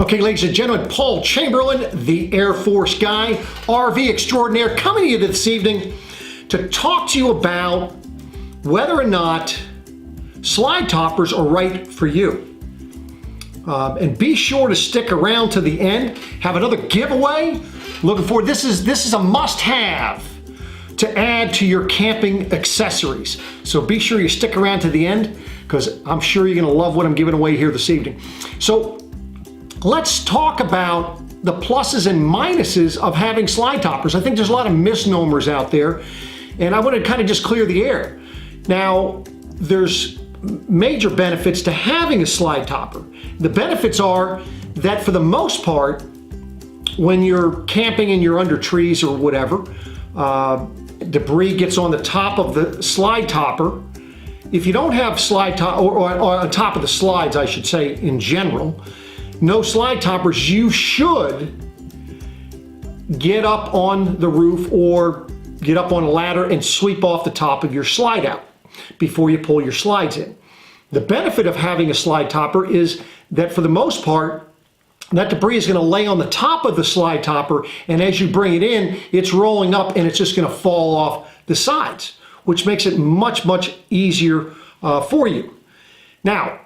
Okay, ladies and gentlemen, Paul Chamberlain, the Air Force guy, RV extraordinaire, coming to you this evening to talk to you about whether or not slide toppers are right for you. And be sure to stick around to the end. Have another giveaway. Looking forward. This is a must-have to add to your camping accessories. So be sure you stick around to the end, because I'm sure you're going to love what I'm giving away here this evening. So let's talk about the pluses and minuses of having slide toppers. I think there's a lot of misnomers out there, and I want to kind of just clear the air. Now, there's major benefits to having a slide topper. The benefits are that for the most part, when you're camping and you're under trees or whatever, debris gets on the top of the slide topper. If you don't have slide top, or on top of the slides, I should say, in general, no slide toppers, you should get up on the roof or get up on a ladder and sweep off the top of your slide out before you pull your slides in. The benefit of having a slide topper is that for the most part, that debris is going to lay on the top of the slide topper, and as you bring it in, it's rolling up and it's just going to fall off the sides, which makes it much, much easier for you. Now,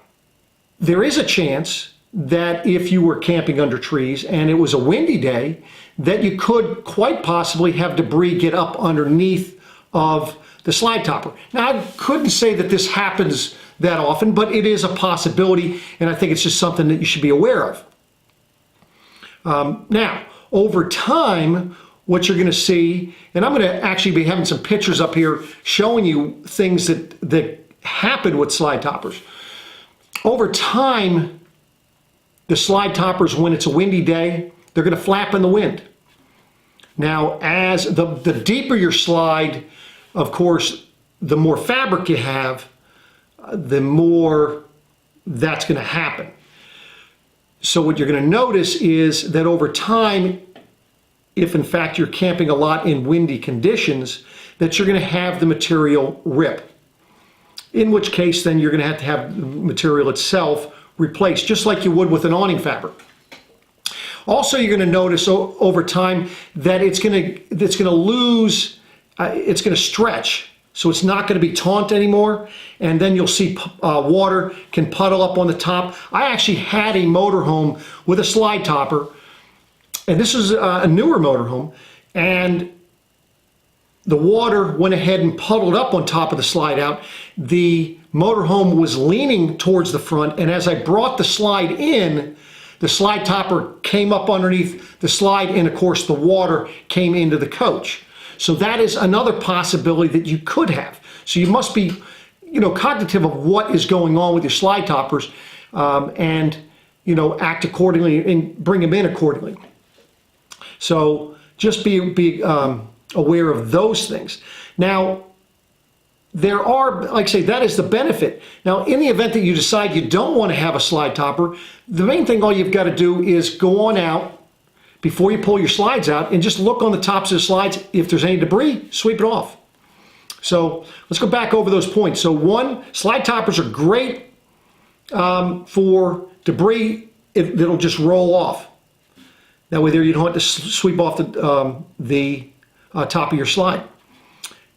there is a chance that if you were camping under trees and it was a windy day, that you could quite possibly have debris get up underneath of the slide topper. Now, I couldn't say that this happens that often, but it is a possibility, and I think it's just something that you should be aware of. Now, over time, what you're going to see, and I'm going to actually be having some pictures up here showing you things that happen with slide toppers. Over time, the slide toppers, when it's a windy day, they're going to flap in the wind. Now, as the deeper your slide, of course, the more fabric you have, the more that's going to happen. So what you're going to notice is that over time, if in fact you're camping a lot in windy conditions, that you're going to have the material rip. In which case, then you're going to have the material itself replaced, just like you would with an awning fabric. Also, you're going to notice over time that it's going to lose, it's going to stretch. So it's not going to be taut anymore, and then you'll see water can puddle up on the top. I actually had a motorhome with a slide topper, and this is a newer motorhome, and the water went ahead and puddled up on top of the slide out. The motorhome was leaning towards the front, and as I brought the slide in, the slide topper came up underneath the slide, and of course the water came into the coach. So that is another possibility that you could have. So you must be, cognitive of what is going on with your slide toppers, and, act accordingly and bring them in accordingly. So just be aware of those things. Now, there are, like I say, that is the benefit. Now, in the event that you decide you don't want to have a slide topper, the main thing all you've got to do is go on out before you pull your slides out and just look on the tops of the slides. If there's any debris, sweep it off. So let's go back over those points. So one, slide toppers are great for debris that'll just roll off. That way there you don't have to sweep off the top of your slide.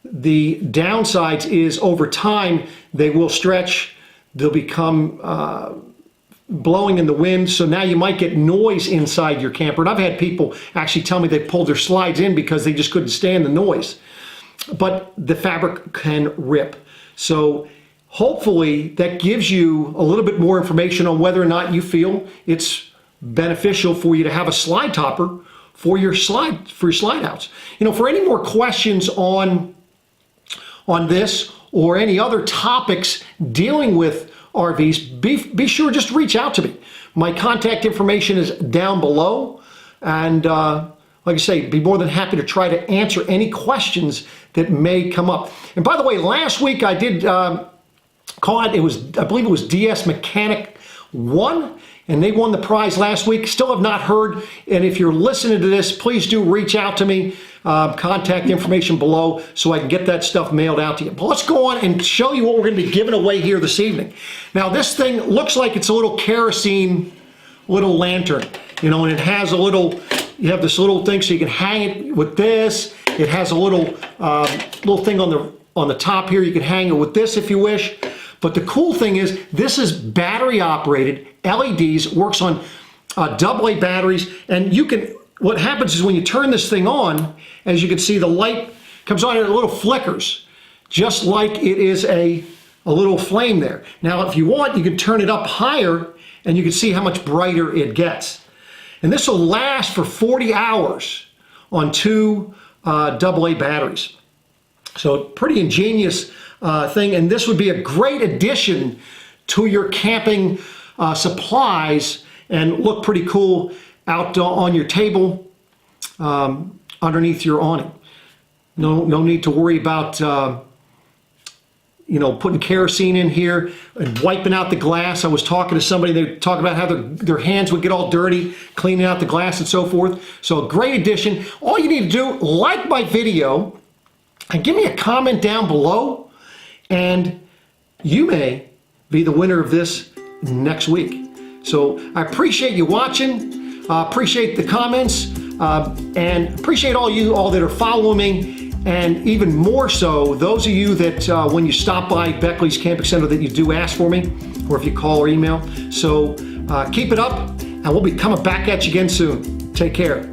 The downsides is over time they will stretch, they'll become blowing in the wind, so now you might get noise inside your camper. And I've had people actually tell me they pulled their slides in because they just couldn't stand the noise. But the fabric can rip. So hopefully that gives you a little bit more information on whether or not you feel it's beneficial for you to have a slide topper for your slide outs. For any more questions on this or any other topics dealing with RVs, be sure just to reach out to me. My contact information is down below, and like I say, be more than happy to try to answer any questions that may come up. And by the way, last week I did call it, I believe it was DS Mechanic 1, and they won the prize last week. Still have not heard, and if you're listening to this, please do reach out to me. Contact information below so I can get that stuff mailed out to you. But let's go on and show you what we're going to be giving away here this evening. Now, this thing looks like it's a little kerosene little lantern, you know, and it has a little, you have this little thing so you can hang it with this. It has a little thing on the top here. You can hang it with this if you wish. But the cool thing is this is battery operated, LEDs, works on AA batteries, and you can, what happens is when you turn this thing on, as you can see, the light comes on and it little flickers, just like it is a little flame there. Now, if you want, you can turn it up higher and you can see how much brighter it gets. And this will last for 40 hours on 2 AA batteries. So pretty ingenious thing, and this would be a great addition to your camping supplies and look pretty cool out on your table underneath your awning. No need to worry about you know, putting kerosene in here and wiping out the glass. I was talking to somebody, they talked about how their hands would get all dirty cleaning out the glass and so forth. So a great addition. All you need to do, like my video and give me a comment down below, and you may be the winner of this next week. So I appreciate you watching, appreciate the comments, and appreciate all that are following me, and even more so those of you that when you stop by Beckley's Camping Center that you do ask for me, or if you call or email. So keep it up, and we'll be coming back at you again soon. Take care.